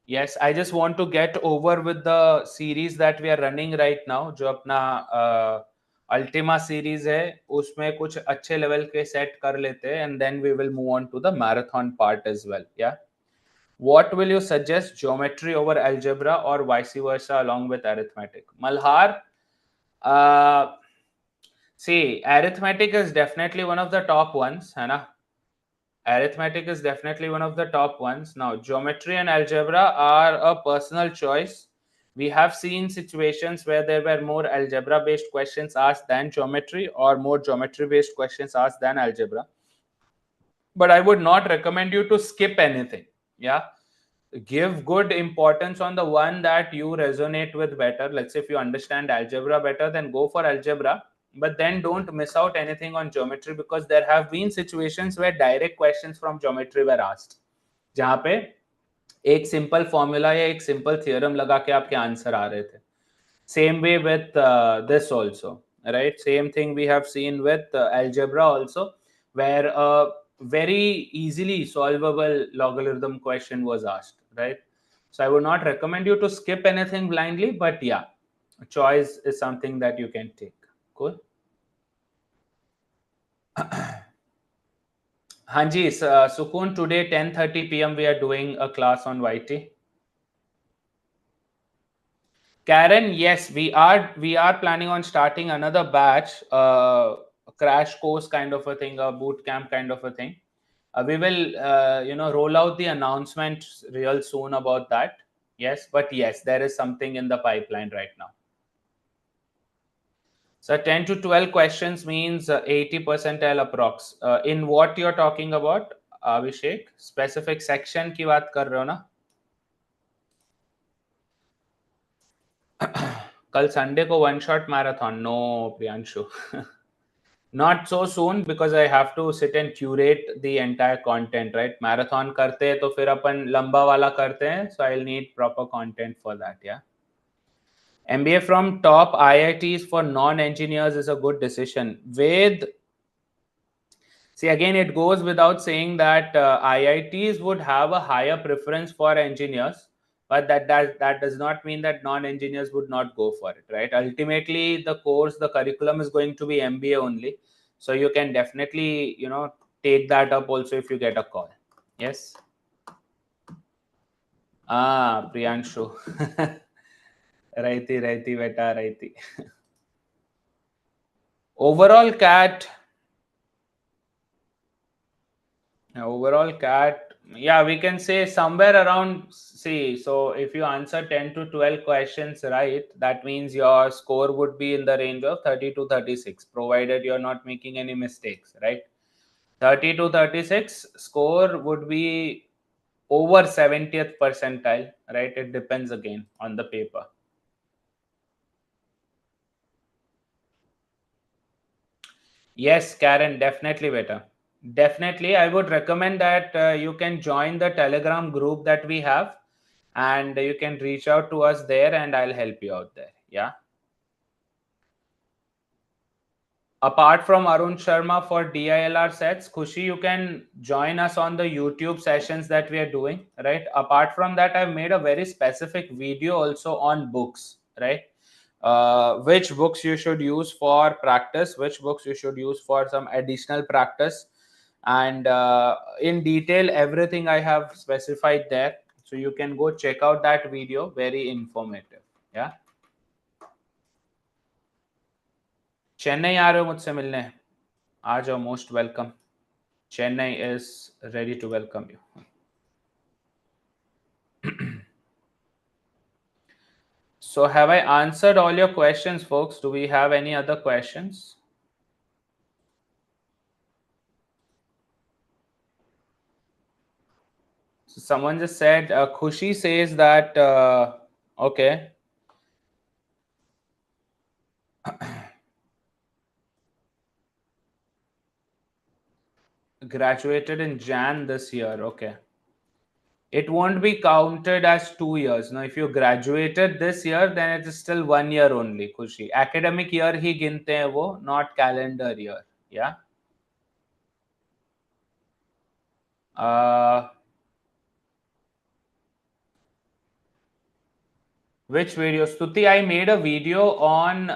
Yes, I just want to get over with the series that we are running right now. जो अपना Ultima series है, उसमें कुछ अच्छे level के set कर लेते हैं, and then we will move on to the marathon part as well. Yeah. What will you suggest, geometry over algebra or vice versa along with arithmetic? Malhar, see, arithmetic is definitely one of the top ones, है ना? Arithmetic is definitely one of the top ones. Now, geometry and algebra are a personal choice. We have seen situations where there were more algebra-based questions asked than geometry, or more geometry-based questions asked than algebra. But I would not recommend you to skip anything. Yeah. Give good importance on the one that you resonate with better. Let's say if you understand algebra better, then go for algebra. but then don't miss out anything on geometry, because there have been situations where direct questions from geometry were asked, जहाँ पे एक simple formula या एक simple theorem लगा के आपके answer आ रहे थे. Same way with this also, right? Same thing we have seen with algebra also, where a very easily solvable logarithm question was asked, right? So I would not recommend you to skip anything blindly, but yeah, choice is something that you can take. Cool. Hanji, Sukun, today 10:30 p.m. we are doing a class on YT. Karen, yes, we are planning on starting another batch, crash course kind of a thing, a boot camp kind of a thing. We will roll out the announcement real soon about that. Yes, but yes, there is something in the pipeline right now. So 10 to 12 questions means 80 percentile approx. In what you're talking about, Abhishek? Specific section की बात कर रहे हो ना? कल Sunday को one shot marathon? No Priyanshu. Not so soon, because I have to sit and curate the entire content, right? Marathon करते हैं तो फिर अपन लंबा वाला करते हैं, so I'll need proper content for that. Yeah. MBA from top IITs for non-engineers is a good decision. Ved, see, again, it goes without saying that IITs would have a higher preference for engineers, but that does not mean that non-engineers would not go for it, right? Ultimately, the curriculum is going to be MBA only, so you can definitely take that up also if you get a call. Yes. Priyanshu. Righty, beta, righty. Overall cat, yeah, we can say somewhere around, see, so if you answer 10 to 12 questions right, that means your score would be in the range of 30 to 36, provided you're not making any mistakes, right? 30 to 36 score would be over 70th percentile, right? It depends again on the paper. Yes, Karen, definitely better. Definitely, I would recommend that you can join the Telegram group that we have, and you can reach out to us there, and I'll help you out there. Yeah. Apart from Arun Sharma for DILR sets, Khushi, you can join us on the YouTube sessions that we are doing, right? Apart from that, I've made a very specific video also on books, right? Which books you should use for practice, which books you should use for some additional practice, and in detail everything I have specified there, so you can go check out that video. Very informative. Yeah. Chennai आ रहे हो मुझसे मिलने? आ जाओ, most welcome. Chennai is ready to welcome you. So have I answered all your questions, folks? Do we have any other questions? So someone just said, Khushi says that, okay. Graduated in Jan this year. Okay. It won't be counted as 2 years. Now, if you graduated this year, then it is still 1 year only, Khushi. Academic year ही गिनते हैं वो, not calendar year. Yeah. Which video? Stuti, I made a video on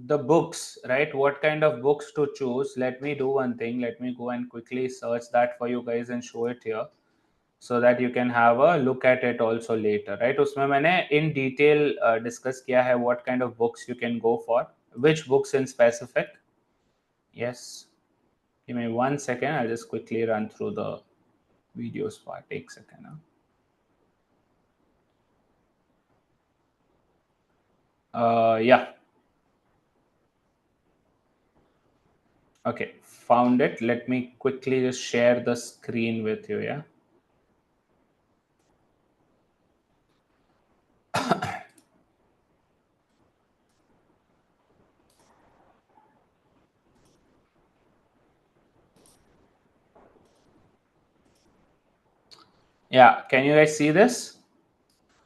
the books, right? What kind of books to choose. Let me do one thing. Let me go and quickly search that for you guys and show it here, so that you can have a look at it also later, right? उसमें मैंने in detail discuss किया है what kind of books you can go for, which books in specific. Yes, give me 1 second. I'll just quickly run through the videos part. Take a second. Yeah. Okay, found it. Let me quickly just share the screen with you. Yeah. Yeah, can you guys see this?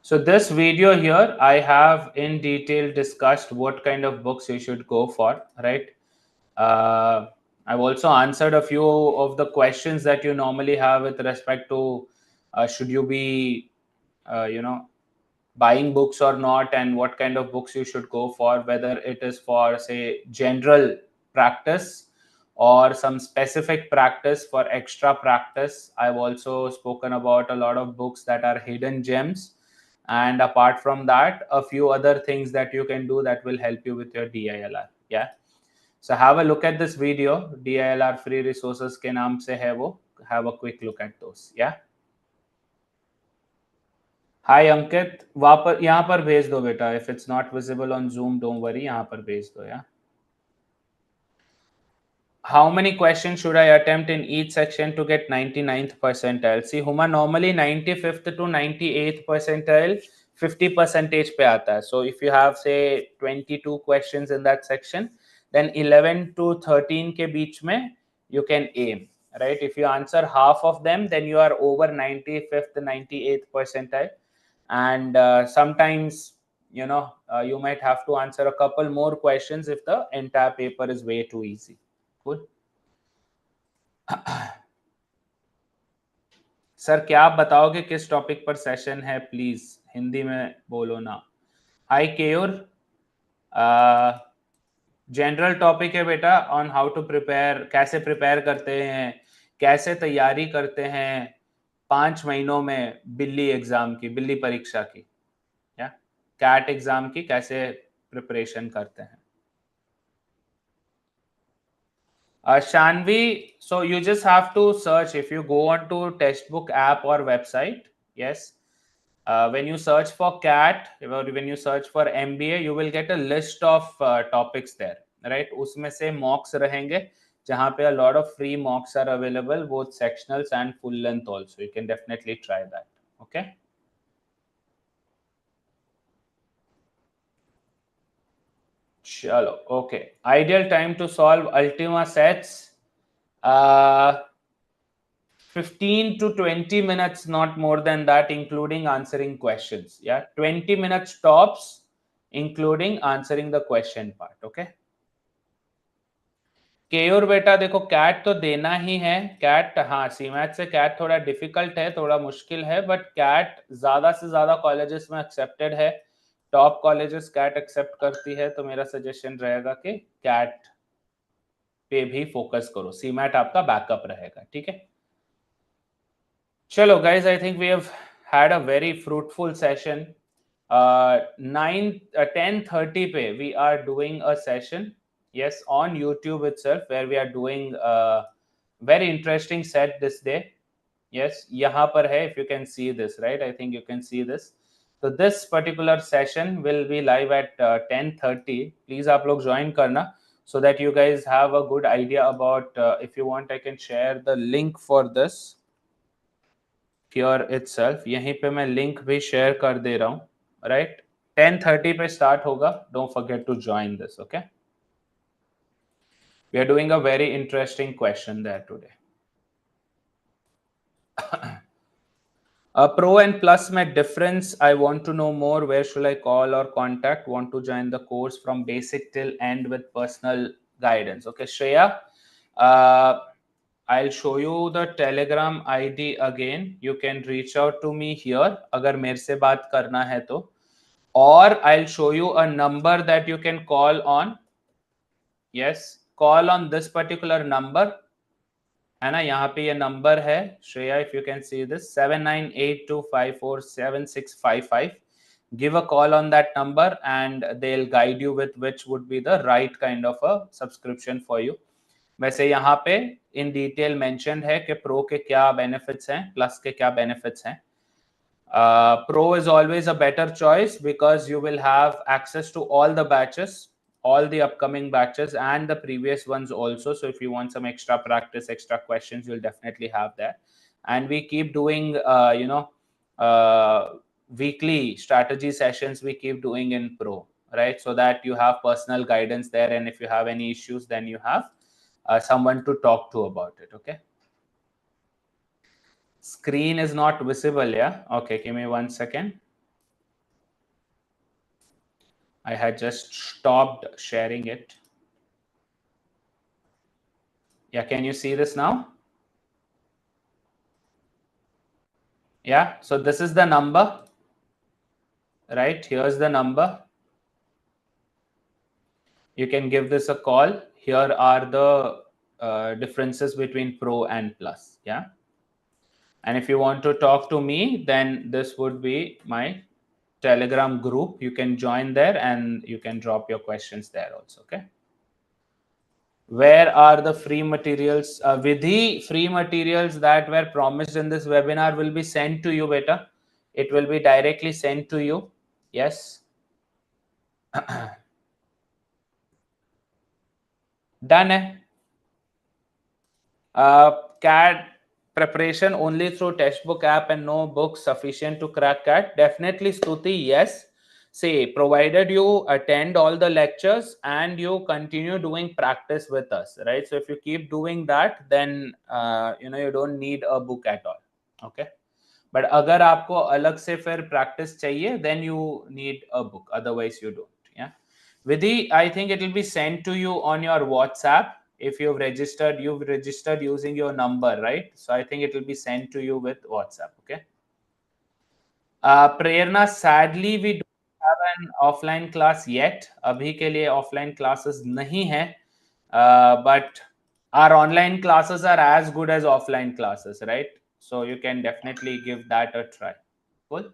So this video here, I have in detail discussed what kind of books you should go for, right? Uh, I've also answered a few of the questions that you normally have with respect to should you be, buying books or not, and what kind of books you should go for, whether it is for, say, general practice or some specific practice for extra practice. I've also spoken about a lot of books that are hidden gems, and apart from that, a few other things that you can do that will help you with your DILR. Yeah, so have a look at this video, DILR free resources के नाम से है वो. Have a quick look at those. Yeah. हाय अंकित, वहां पर यहाँ पर भेज दो बेटा. If it's not visible on zoom don't worry, यहाँ पर भेज दो. या how many questions should I attempt in each section to get 99th percentile? See Huma, normally 95th to 98th percentile 50 percentage पे आता है. So if you have say 22 questions in that section, then 11 to 13 के बीच में you can aim, right? If you answer half of them, then you are over 95th 98th percentile. And sometimes you might have to answer a couple more questions if the entire paper is way too easy. Cool. Sir क्या आप बताओगे किस topic पर session है? Please Hindi में बोलो ना. हाय Keyur, general topic है बेटा ऑन हाउ टू प्रिपेयर, कैसे प्रिपेयर करते हैं, कैसे तैयारी करते हैं 5 महीनों में बिल्ली एग्जाम की, बिल्ली परीक्षा की, या कैट एग्जाम की कैसे प्रिपरेशन करते हैं. Shanvi, so you just have to search. If you go on to Testbook app or website, yes, when you search for CAT or when you search for MBA, you will get a list of topics there, right? उसमें से mocks रहेंगे, जहाँ पे a lot of free mocks are available, both sectionals and full length also. You can definitely try that. Okay. Chalo, okay. Ideal time to solve Ultima sets. 15 to 20 minutes, not more than that, including answering questions. Yeah, 20 minutes tops, including answering the question part. Okay. केयोर बेटा देखो, cat तो देना ही है. Cat, हाँ, सीमैथ से cat थोड़ा difficult है, थोड़ा मुश्किल है, बट कैट ज्यादा से ज्यादा कॉलेजेस में एक्सेप्टेड है. टॉप कॉलेजेस कैट एक्सेप्ट करती है, तो मेरा सजेशन रहेगा कि कैट पे भी फोकस करो. सीमैट आपका बैकअप रहेगा. ठीक है. Chalo guys, I think we have had a very fruitful session. 10:30 pe we are doing a session, yes, on YouTube itself, where we are doing a very interesting set this day. Yes, यहाँ पर है. If you can see this, right? I think you can see this. So this particular session will be live at 10:30. Please आप लोग join करना, so that you guys have a good idea about. If you want, I can share the link for this here itself. यहीं पे मैं link भी share कर दे रहा हूँ, राइट? 10:30 पे स्टार्ट होगा. Don't forget to join this. Okay, we are doing a very interesting question there today. Pro and plus में difference, I want to know more. Where should I call or contact? Want to join the course from basic till end with personal guidance. Okay, Shreya, I'll show you the Telegram ID again. You can reach out to me here अगर मेरे से बात करना है तो, or I'll show you a number that you can call on. Yes, call on this particular number, है ना? यहाँ पे ये नंबर है Shreya, if you can see this, 7982547655. Give a call on that number and they'll guide you with which would be the right kind of a subscription for you. वैसे यहाँ पे in detail mention है कि pro के क्या benefits हैं, plus के क्या बेनिफिट्स हैं. Pro is always a better choice because you will have access to all the batches, all the upcoming batches and the previous ones also. So if you want some extra practice, extra questions, you'll definitely have that. And we keep doing weekly strategy sessions, we keep doing in Pro, right? So that you have personal guidance there, and if you have any issues, then you have someone to talk to about it. Okay. Screen is not visible, yeah? Okay, give me 1 second. I had just stopped sharing it. Yeah, can you see this now? Yeah, so this is the number, right? Here's the number. You can give this a call. Here are the differences between Pro and Plus, yeah? And if you want to talk to me, then this would be my Telegram group. You can join there and you can drop your questions there also, okay? Where are the free materials? Vidhi, free materials that were promised in this webinar will be sent to you, beta. It will be directly sent to you. Yes. Done. CAD preparation only through Testbook app and no book sufficient to crack CAD? Definitely, Stuti, yes. Say, provided you attend all the lectures and you continue doing practice with us, right? So if you keep doing that, then you don't need a book at all. Okay. But अगर आपको अलग से फिर practice चाहिए, then you need a book. Otherwise, you don't. Yeah. Vidhi, I think it will be sent to you on your WhatsApp. If you've registered using your number, right? So I think it will be sent to you with WhatsApp. Okay. Prerna, sadly, we don't have an offline class yet. अभी के लिए offline classes नहीं है. But our online classes are as good as offline classes, right? So you can definitely give that a try. Cool.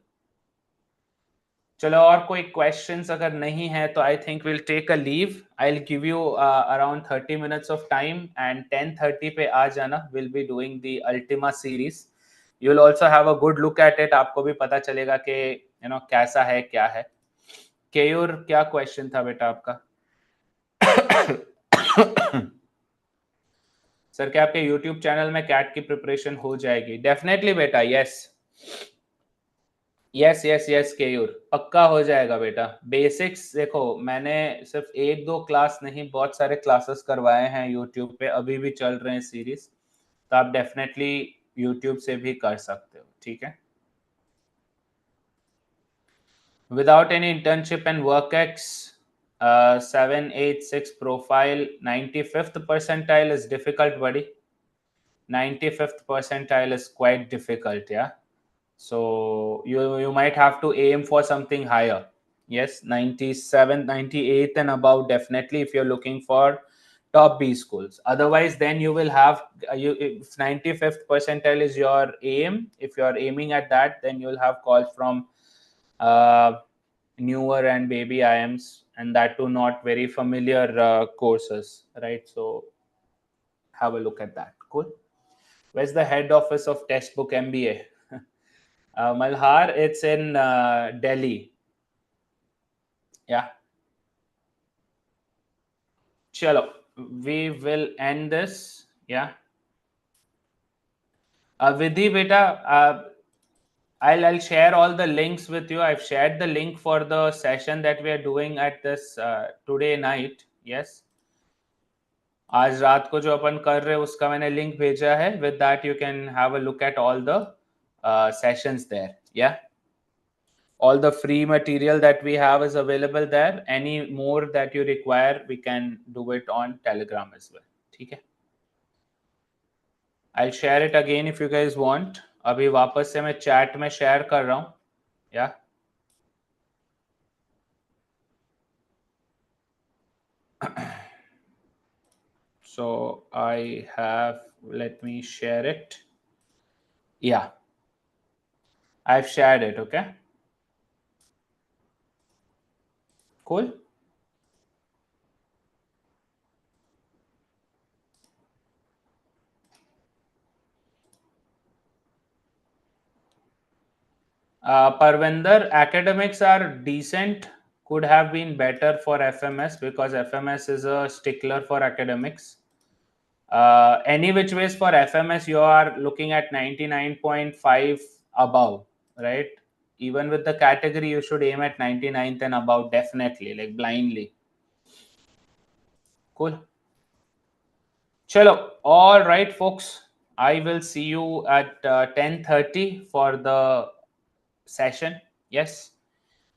चलो और कोई questions अगर नहीं है तो I think will take a leave. I will give you around 30 minutes of time and 10:30 पे आ जाना. Will be doing the Ultima series. You will also have a good look at it. आपको भी पता चलेगा कि कैसा है क्या है. केयूर, क्या क्वेश्चन था बेटा आपका? सर क्या आपके यूट्यूब चैनल में कैट की प्रिपरेशन हो जाएगी? डेफिनेटली बेटा, yes yes yes yes Keyur, पक्का हो जाएगा बेटा. बेसिक्स देखो, मैंने सिर्फ 1-2 क्लास नहीं, बहुत सारे क्लासेस करवाए हैं यूट्यूब पे, अभी भी चल रहे हैं सीरीज. तो आप डेफिनेटली यूट्यूब से भी कर सकते हो. ठीक है. Without any internship and work ex 786 profile 95th percentile is difficult, buddy. 95th percentile is quite difficult, yeah. So you might have to aim for something higher. Yes, 97, 98 and above, definitely, if you're looking for top B schools. Otherwise, then you will have if 95th percentile is your aim, if you're aiming at that, then you'll have calls from newer and baby IMs, and that too not very familiar courses, right? So have a look at that. Cool. Where's the head office of Testbook MBA? Malhar, it's in Delhi. Yeah. Chalo, we will end this. Yeah. Vidhi beta, I'll share all the links with you. I've shared the link for the session that we are doing at this today night. Yes. आज रात को जो अपन कर रहे हैं उसका मैंने link भेजा है. With that you can have a look at all the sessions there. Yeah. All the free material that we have is available there. Any more that you require, we can do it on Telegram as well. ठीक है. I'll share it again if you guys want. अभी वापस से मैं chat में share कर रहा हूँ. Yeah. So I have, let me share it. Yeah. I've shared it, okay? Cool. Parvinder, academics are decent, could have been better for FMS because FMS is a stickler for academics. Any which ways for FMS, you are looking at 99.5 above, right? Even with the category, you should aim at 99th and above, definitely, like blindly. Cool. Chalo, all right, folks. I will see you at 10:30 for the session. Yes.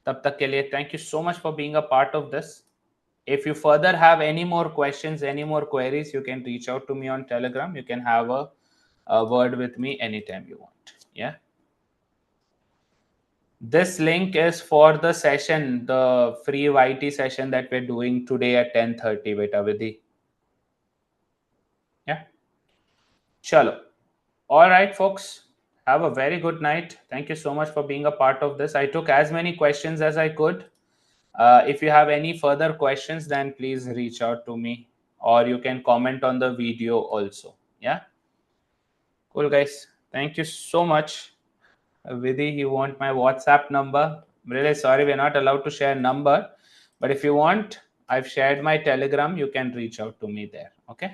तब तक के लिए thank you so much for being a part of this. If you further have any more questions, any more queries, you can reach out to me on Telegram. You can have a word with me anytime you want. Yeah. This link is for the session, the free YT session that we're doing today at 10:30, Beta Vidhi. Yeah. Chalo. All right, folks. Have a very good night. Thank you so much for being a part of this. I took as many questions as I could. If you have any further questions, then please reach out to me, or you can comment on the video also. Yeah. Cool, guys. Thank you so much. Vidhi, you want my WhatsApp number? Really sorry, we're not allowed to share number. But if you want, I've shared my Telegram. You can reach out to me there. Okay.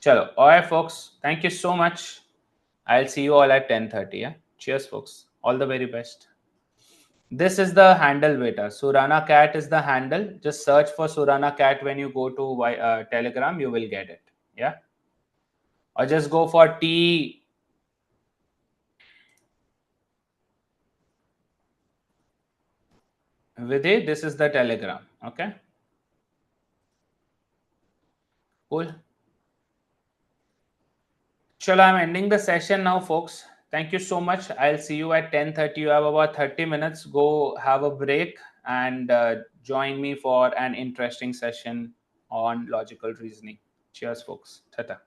Chalo. All right, folks. Thank you so much. I'll see you all at 10:30. Yeah. Cheers, folks. All the very best. This is the handle, beta. Surana Cat is the handle. Just search for Surana Cat when you go to Telegram. You will get it. Yeah. Or just go for T. Vidhi, this is the Telegram. Okay. Cool. Shall I'm ending the session now, folks. Thank you so much. I'll see you at 10:30. You have about 30 minutes. Go have a break and join me for an interesting session on logical reasoning. Cheers, folks. Tata.